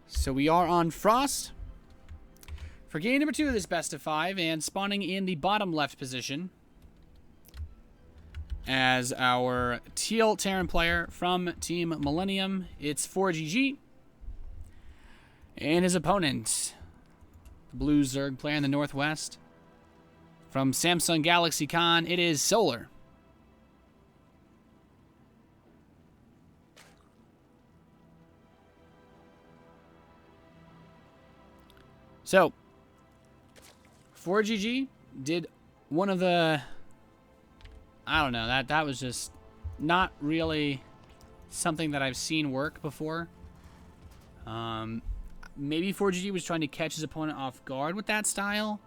So we are on Frost for game number 2 of this best of 5, and spawning in the bottom left position as our teal Terran player from Team Millennium. It's forGG, and his opponent, the blue Zerg player in the northwest from Samsung Galaxy Con, it is Solar. So, forGG did one of the, I don't know, that was just not really something that I've seen work before. Maybe forGG was trying to catch his opponent off guard with that style,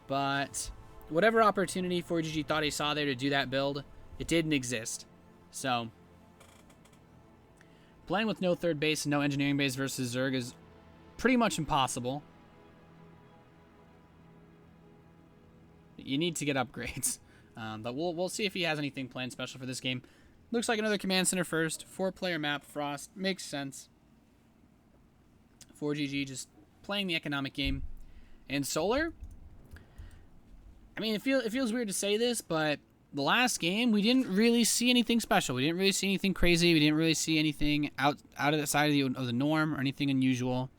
but whatever opportunity forGG thought he saw there to do that build, it didn't exist. So, playing with no third base and no engineering base versus Zerg is pretty much impossible. You need to get upgrades. But we'll see if he has anything planned special for this game. Looks like another command center first. 4-player map, Frost. Makes sense. forGG just playing the economic game. And Solar, I mean, it feels weird to say this, but the last game, we didn't really see anything special. We didn't really see anything crazy. We didn't really see anything out of the side of the norm or anything unusual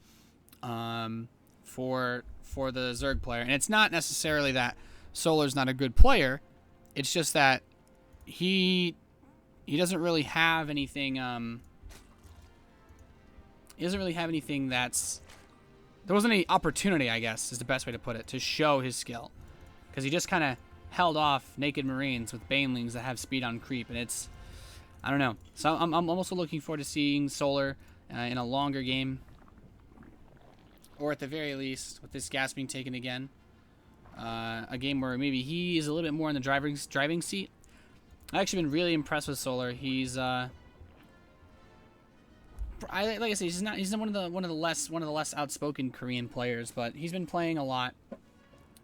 for the Zerg player. And it's not necessarily that Solar's not a good player. It's just that he doesn't really have anything. He doesn't really have anything that's. There wasn't any opportunity, I guess, is the best way to put it, to show his skill, because he just kind of held off Naked Marines with Banelings that have speed on creep, and it's, I don't know. So I'm also looking forward to seeing Solar in a longer game, or at the very least, with this gas being taken again. A game where maybe he is a little bit more in the driving seat. I've actually been really impressed with Solar. He's like I said, he's not one of the less outspoken Korean players, but he's been playing a lot.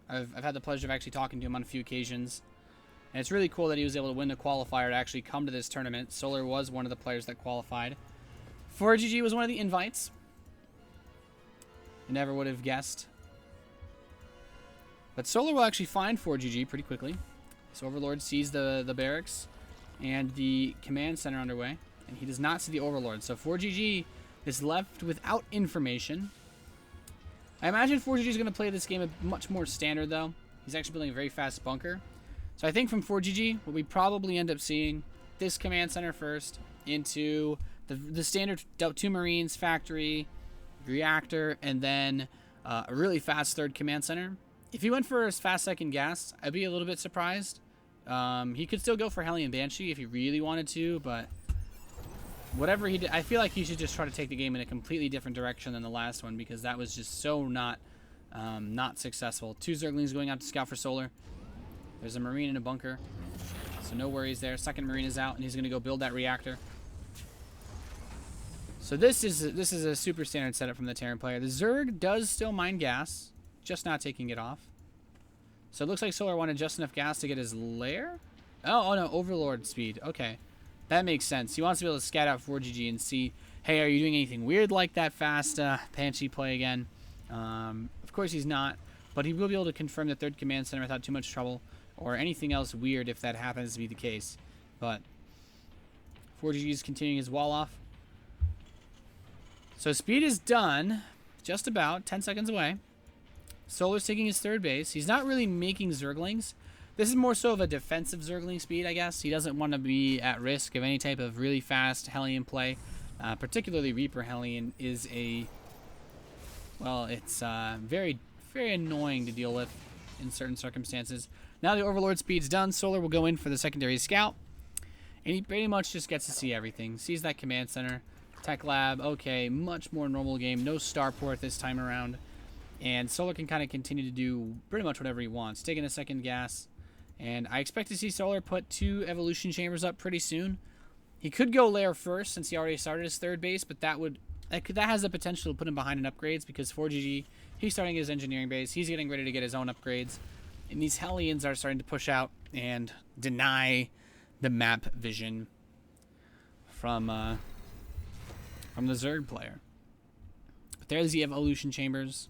I've had the pleasure of actually talking to him on a few occasions, and it's really cool that he was able to win the qualifier to actually come to this tournament. Solar was one of the players that qualified. forGG was one of the invites. You never would have guessed. But Solar will actually find forGG pretty quickly. So Overlord sees the barracks and the command center underway, and he does not see the Overlord. So forGG is left without information. I imagine forGG is going to play this game much more standard, though. He's actually building a very fast bunker. So I think from forGG, what we probably end up seeing, this command center first, into the standard 2 Marines, factory, reactor, and then a really fast third command center. If he went for his fast second gas, I'd be a little bit surprised. He could still go for Hellion Banshee if he really wanted to, but whatever he did, I feel like he should just try to take the game in a completely different direction than the last one, because that was just so not successful. 2 Zerglings going out to scout for Solar. There's a Marine in a bunker, so no worries there. Second Marine is out, and he's going to go build that reactor. So this is a super standard setup from the Terran player. The Zerg does still mine gas, just not taking it off. So it looks like Solar wanted just enough gas to get his lair. Oh no, Overlord speed. Okay, that makes sense. He wants to be able to scat out forGG and see, hey, are you doing anything weird like that fast Banshee play again? Of course he's not, but he will be able to confirm the third command center without too much trouble, or anything else weird if that happens to be the case. But forGG is continuing his wall off. So speed is done, just about 10 seconds away. Solar's taking his third base. He's not really making Zerglings. This is more so of a defensive Zergling speed, I guess. He doesn't want to be at risk of any type of really fast Hellion play. Particularly Reaper Hellion is a... well, it's very, very annoying to deal with in certain circumstances. Now the Overlord speed's done. Solar will go in for the secondary scout. And he pretty much just gets to see everything. Sees that command center. Tech lab, okay, much more normal game. No starport this time around. And Solar can kind of continue to do pretty much whatever he wants. Taking a second gas. And I expect to see Solar put 2 evolution chambers up pretty soon. He could go lair first since he already started his third base, but that has the potential to put him behind in upgrades, because forGG, he's starting his engineering base. He's getting ready to get his own upgrades. And these Hellions are starting to push out and deny the map vision from the Zerg player. But There's the evolution chambers.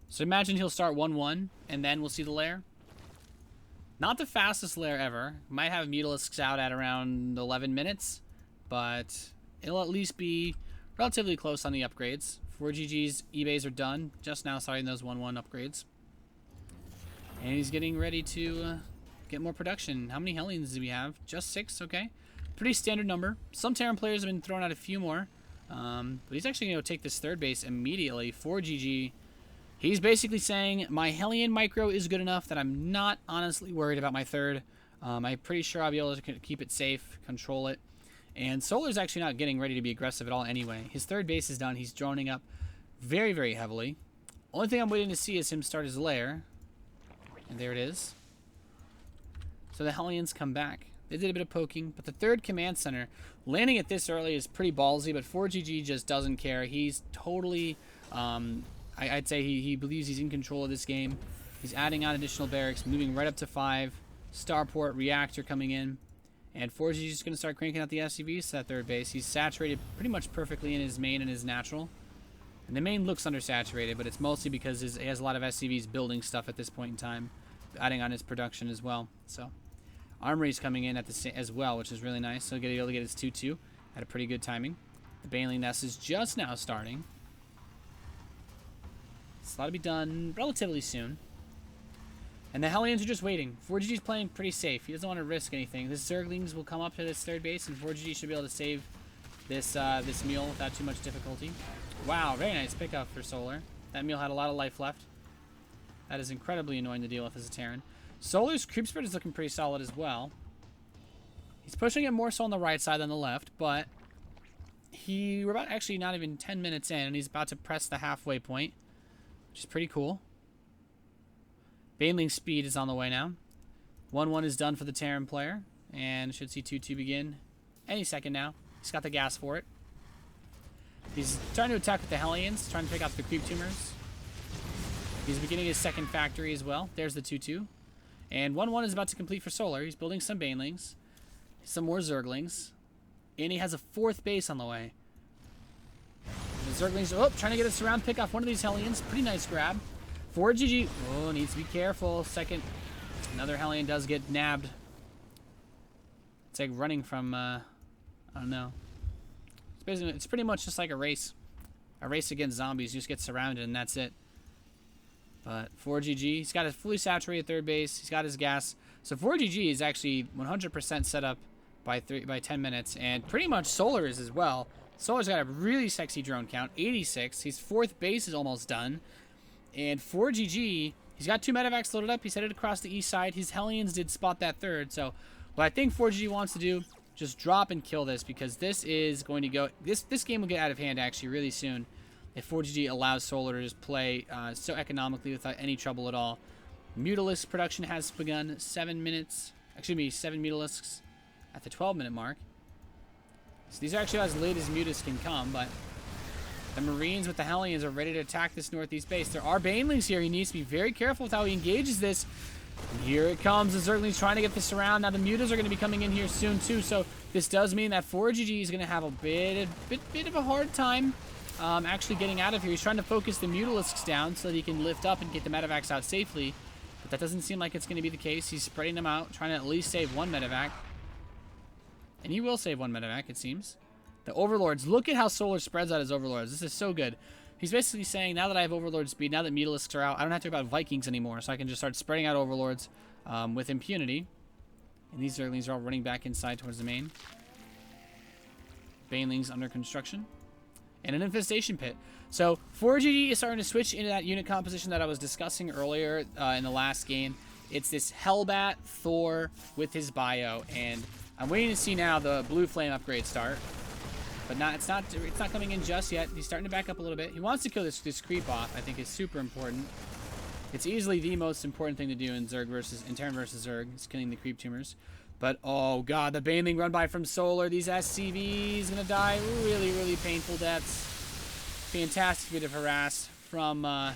So imagine he'll start 1-1, and then we'll see the lair. Not the fastest lair ever. Might have Mutalisks out at around 11 minutes, but it'll at least be relatively close on the upgrades. forGG's eBays are done. Just now starting those 1-1 upgrades. And he's getting ready to get more production. How many Hellions do we have? Just 6, okay. Pretty standard number. Some Terran players have been throwing out a few more. But he's actually going to take this third base immediately. forGG, he's basically saying, my Hellion micro is good enough that I'm not honestly worried about my third. I'm pretty sure I'll be able to keep it safe, control it. And Solar's actually not getting ready to be aggressive at all anyway. His third base is done. He's droning up very, very heavily. Only thing I'm waiting to see is him start his lair. And there it is. So the Hellions come back. They did a bit of poking, but the third command center, landing it this early is pretty ballsy, but forGG just doesn't care. He's totally, I'd say he believes he's in control of this game. He's adding on additional barracks, moving right up to 5. Starport, reactor coming in. And forGG is just going to start cranking out the SCVs to that third base. He's saturated pretty much perfectly in his main and his natural. And the main looks undersaturated, but it's mostly because he has a lot of SCVs building stuff at this point in time, adding on his production as well. So Armory's coming in at as well, which is really nice. So he'll be able to get his 2-2 at a pretty good timing. The Baneling Nest is just now starting. So that'll be done relatively soon. And the Hellions are just waiting. forGG's playing pretty safe. He doesn't want to risk anything. The Zerglings will come up to this third base, and forGG should be able to save this this meal without too much difficulty. Wow, very nice pickup for Solar. That meal had a lot of life left. That is incredibly annoying to deal with as a Terran. Solar's creep spread is looking pretty solid as well. He's pushing it more so on the right side than the left, but we're about actually not even 10 minutes in, and he's about to press the halfway point, which is pretty cool. Baneling speed is on the way now. 1-1 is done for the Terran player, and should see 2-2 begin any second now. He's got the gas for it. He's trying to attack with the Hellions, trying to pick out the creep tumors. He's beginning his second factory as well. There's the 2-2. And 1-1 is about to complete for Solar. He's building some Banelings, some more Zerglings, and he has a fourth base on the way. The Zerglings, trying to get a surround pick off one of these Hellions. Pretty nice grab. forGG, needs to be careful. Second, another Hellion does get nabbed. It's like running from, I don't know. It's pretty much just like a race. A race against zombies. You just get surrounded and that's it. But forGG, he's got a fully saturated third base. He's got his gas. So forGG is actually 100% set up by 10 minutes. And pretty much Solar is as well. Solar's got a really sexy drone count, 86. His fourth base is almost done. And forGG, he's got 2 medevacs loaded up. He's headed across the east side. His Hellions did spot that third. So what I think forGG wants to do, just drop and kill this, because this is going to go... This game will get out of hand actually really soon if forGG allows Solar to just play so economically without any trouble at all. Mutalisk production has begun. 7 minutes. Excuse me, 7 Mutalisks at the 12-minute mark. So these are actually as late as Mutas can come, but the Marines with the Hellions are ready to attack this northeast base. There are Banelings here. He needs to be very careful with how he engages this. And here it comes. The Zerglings trying to get this around. Now the Mutas are going to be coming in here soon too. So this does mean that forGG is going to have a bit of a hard time actually getting out of here. He's trying to focus the Mutalisks down so that he can lift up and get the medevacs out safely. But that doesn't seem like it's going to be the case. He's spreading them out, trying to at least save 1 medevac. And he will save 1 medevac, it seems. The Overlords. Look at how Solar spreads out his Overlords. This is so good. He's basically saying, now that I have Overlord speed, now that Mutalisks are out, I don't have to worry about Vikings anymore, so I can just start spreading out Overlords with impunity. And these Zerglings are all running back inside towards the main. Banelings under construction. And an Infestation Pit. So forGG is starting to switch into that unit composition that I was discussing earlier in the last game. It's this Hellbat Thor with his bio, and I'm waiting to see now the Blue Flame upgrade start. But it's not coming in just yet. He's starting to back up a little bit. He wants to kill this creep off. I think is super important. It's easily the most important thing to do in Terran versus Zerg is killing the creep tumors. But oh god, the Baneling run by from Solar. These SCVs gonna die really, really painful deaths. Fantastic bit of harass from the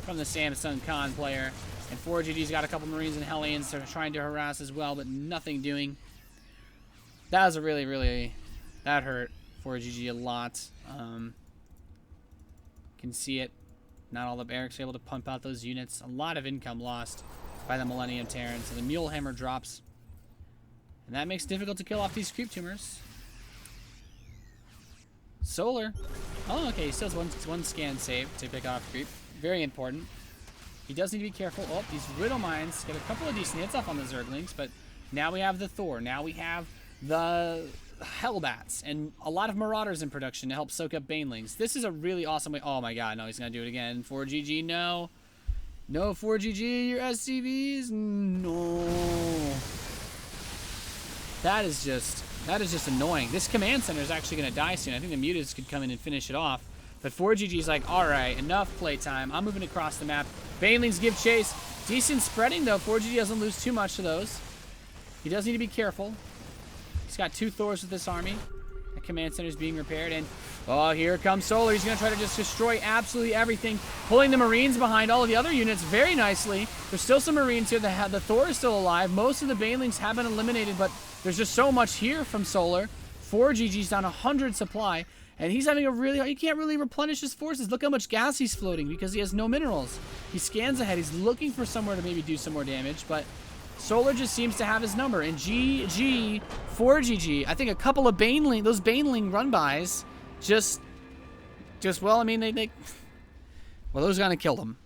Samsung Khan player. And forGG's got a couple Marines and Hellions that are trying to harass as well, but nothing doing. That was a really, really... That hurt forGG a lot. You can see it. Not all the barracks are able to pump out those units. A lot of income lost by the Millennium Terrans. And the Mule Hammer drops. And that makes it difficult to kill off these creep tumors. Solar. Oh, okay. He still has one scan saved to pick off creep. Very important. He does need to be careful. Oh, these Riddle Mines get a couple of decent hits off on the Zerglings, but now we have the Thor. Now we have the Hellbats and a lot of Marauders in production to help soak up Banelings. This is a really awesome way. Oh my god, no, he's going to do it again. forGG, no. No, forGG, your SCVs, no. That is just annoying. This command center is actually going to die soon. I think the Mutants could come in and finish it off. But forGG's like, alright, enough playtime. I'm moving across the map. Banelings give chase. Decent spreading, though. forGG doesn't lose too much to those. He does need to be careful. He's got 2 Thors with this army. The command center is being repaired. And, oh, here comes Solar. He's going to try to just destroy absolutely everything. Pulling the Marines behind all of the other units very nicely. There's still some Marines here. The Thor is still alive. Most of the Banelings have been eliminated, but there's just so much here from Solar. forGG's down 100 supply. And he's having a really... He can't really replenish his forces. Look how much gas he's floating because he has no minerals. He scans ahead. He's looking for somewhere to maybe do some more damage. But Solar just seems to have his number. And GG, forGG, I think a couple of Baneling... Those Baneling run-bys just... Well, I mean, they well, those are going to kill them.